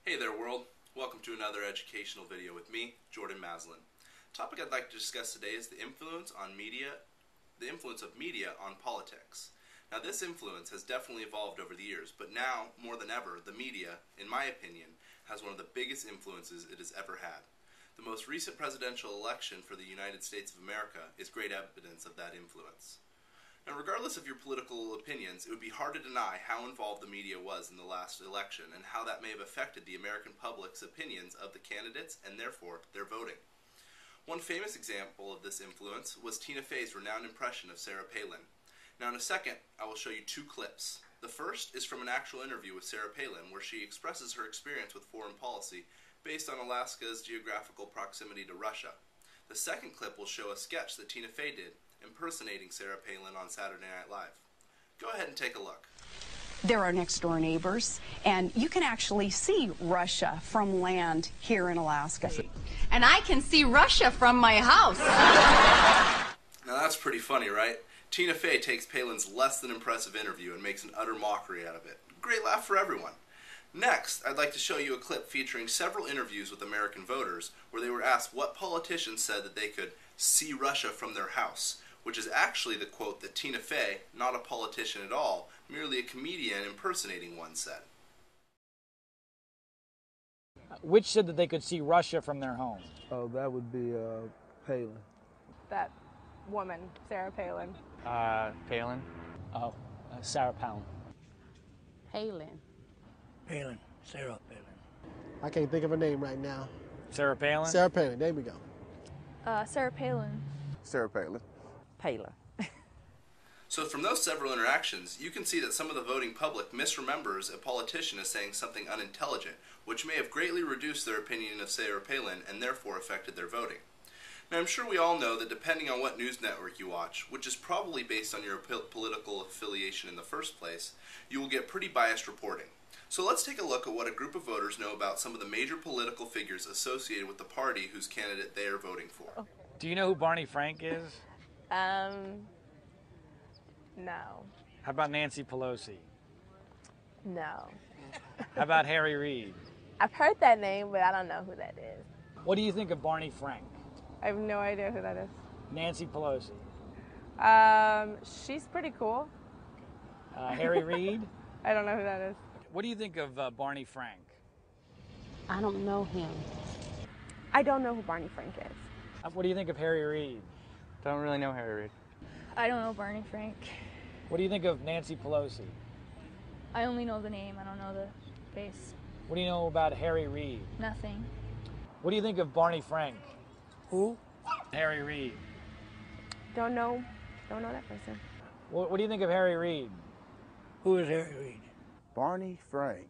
Hey there world, welcome to another educational video with me, Jordan Maslyn. The topic I'd like to discuss today is the influence of media on politics. Now this influence has definitely evolved over the years, but now, more than ever, the media, in my opinion, has one of the biggest influences it has ever had. The most recent presidential election for the United States of America is great evidence of that influence. Now, regardless of your political opinions, it would be hard to deny how involved the media was in the last election and how that may have affected the American public's opinions of the candidates and therefore their voting. One famous example of this influence was Tina Fey's renowned impression of Sarah Palin. Now in a second, I will show you two clips. The first is from an actual interview with Sarah Palin where she expresses her experience with foreign policy based on Alaska's geographical proximity to Russia. The second clip will show a sketch that Tina Fey did impersonating Sarah Palin on Saturday Night Live. Go ahead and take a look. They're our next door neighbors, and you can actually see Russia from land here in Alaska. And I can see Russia from my house. Now that's pretty funny, right? Tina Fey takes Palin's less than impressive interview and makes an utter mockery out of it. Great laugh for everyone. Next, I'd like to show you a clip featuring several interviews with American voters where they were asked what politicians said that they could see Russia from their house, which is actually the quote that Tina Fey, not a politician at all, merely a comedian impersonating one, said. Which said that they could see Russia from their home? Oh, that would be Palin. That woman, Sarah Palin. Palin. Oh, Sarah Palin. Palin. Palin. Sarah Palin. I can't think of her name right now. Sarah Palin? Sarah Palin. There we go. Sarah Palin. Sarah Palin. Palin. So from those several interactions, you can see that some of the voting public misremembers a politician as saying something unintelligent, which may have greatly reduced their opinion of Sarah Palin and therefore affected their voting. Now I'm sure we all know that depending on what news network you watch, which is probably based on your political affiliation in the first place, you will get pretty biased reporting. So let's take a look at what a group of voters know about some of the major political figures associated with the party whose candidate they are voting for. Do you know who Barney Frank is? No. How about Nancy Pelosi? No. How about Harry Reid? I've heard that name, but I don't know who that is. What do you think of Barney Frank? I have no idea who that is. Nancy Pelosi? She's pretty cool. Harry Reid? I don't know who that is. What do you think of Barney Frank? I don't know him. I don't know who Barney Frank is. What do you think of Harry Reid? Don't really know Harry Reid. I don't know Barney Frank. What do you think of Nancy Pelosi? I only know the name, I don't know the face. What do you know about Harry Reid? Nothing. What do you think of Barney Frank? Who? Harry Reid. Don't know that person. What do you think of Harry Reid? Who is Harry Reid? Barney Frank.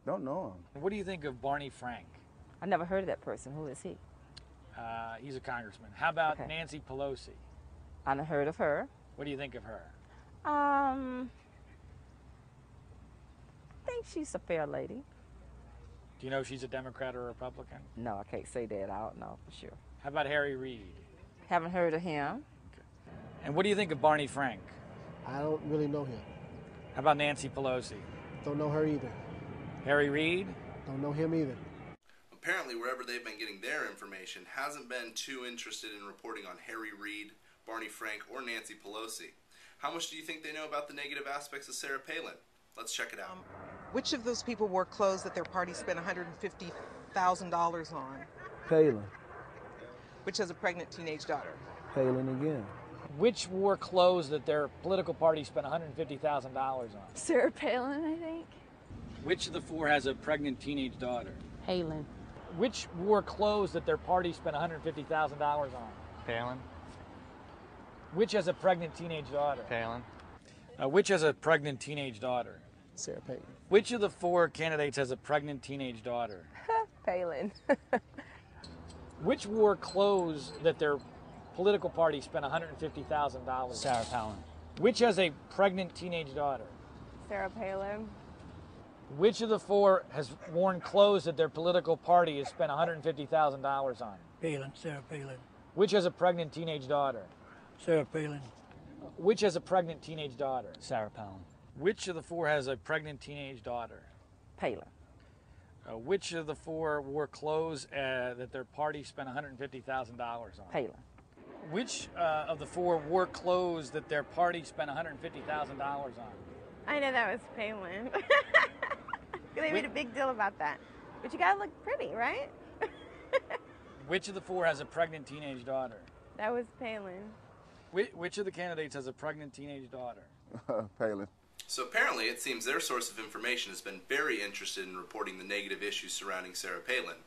Don't know him. What do you think of Barney Frank? I never heard of that person. Who is he? He's a congressman. How about Okay. Nancy Pelosi? I never heard of her. What do you think of her? I think she's a fair lady. Do you know if she's a Democrat or a Republican? No, I can't say that. I don't know for sure. How about Harry Reid? Haven't heard of him. And what do you think of Barney Frank? I don't really know him. How about Nancy Pelosi? Don't know her either. Harry Reid? Don't know him either. Apparently wherever they've been getting their information hasn't been too interested in reporting on Harry Reid, Barney Frank, or Nancy Pelosi. How much do you think they know about the negative aspects of Sarah Palin? Let's check it out. Which of those people wore clothes that their party spent $150,000 on? Palin. Which has a pregnant teenage daughter? Palin again. Which wore clothes that their political party spent $150,000 on? Sarah Palin, I think. Which of the four has a pregnant teenage daughter? Palin. Which wore clothes that their party spent $150,000 on? Palin. Which has a pregnant teenage daughter? Palin. Which has a pregnant teenage daughter? Sarah Palin. Which of the four candidates has a pregnant teenage daughter? Palin. Which wore clothes that their political party spent $150,000? Sarah Palin. Which has a pregnant teenage daughter? Sarah Palin. Which of the four has worn clothes that their political party has spent $150,000 on? Palin. Sarah Palin. Which has a pregnant teenage daughter? Sarah Palin. Which has a pregnant teenage daughter? Sarah Palin. Which of the four has a pregnant teenage daughter? Palin. Which of the four wore clothes that their party spent $150,000 on? Palin. Which of the four wore clothes that their party spent $150,000 on? I know that was Palin. They made a big deal about that. But you gotta look pretty, right? Which of the four has a pregnant teenage daughter? That was Palin. Which of the candidates has a pregnant teenage daughter? Palin. So apparently it seems their source of information has been very interested in reporting the negative issues surrounding Sarah Palin.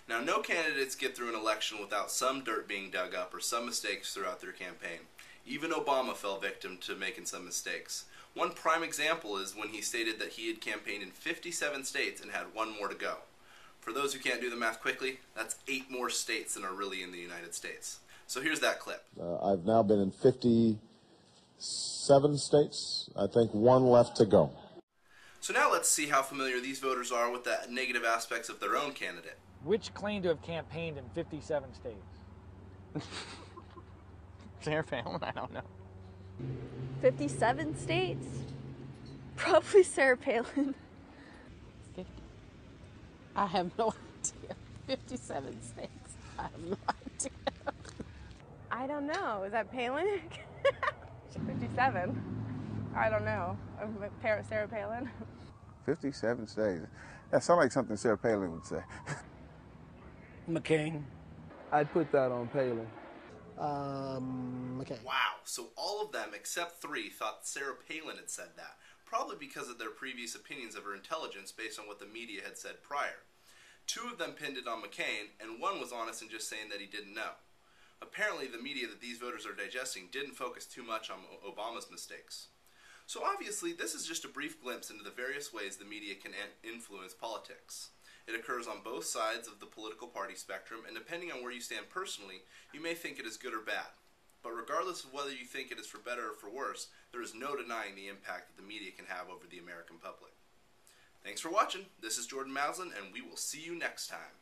Now, no candidates get through an election without some dirt being dug up or some mistakes throughout their campaign. Even Obama fell victim to making some mistakes. One prime example is when he stated that he had campaigned in 57 states and had one more to go. For those who can't do the math quickly, that's 8 more states than are really in the United States. So here's that clip. I've now been in 57 states. I think one left to go. So now let's see how familiar these voters are with the negative aspects of their own candidate. Which claimed to have campaigned in 57 states? Sarah Palin? I don't know. 57 states? Probably Sarah Palin. 50. I have no idea. 57 states. I have no idea. I don't know. Is that Palin? 57. I don't know. Sarah Palin. 57 states. That sounds like something Sarah Palin would say. McCain. I'd put that on Palin. McCain. Wow, so all of them except 3 thought Sarah Palin had said that, probably because of their previous opinions of her intelligence based on what the media had said prior. 2 of them pinned it on McCain, and 1 was honest in just saying that he didn't know. Apparently, the media that these voters are digesting didn't focus too much on Obama's mistakes. So obviously, this is just a brief glimpse into the various ways the media can influence politics. It occurs on both sides of the political party spectrum, and depending on where you stand personally, you may think it is good or bad. But regardless of whether you think it is for better or for worse, there is no denying the impact that the media can have over the American public. Thanks for watching. This is Jordan Maslyn, and we will see you next time.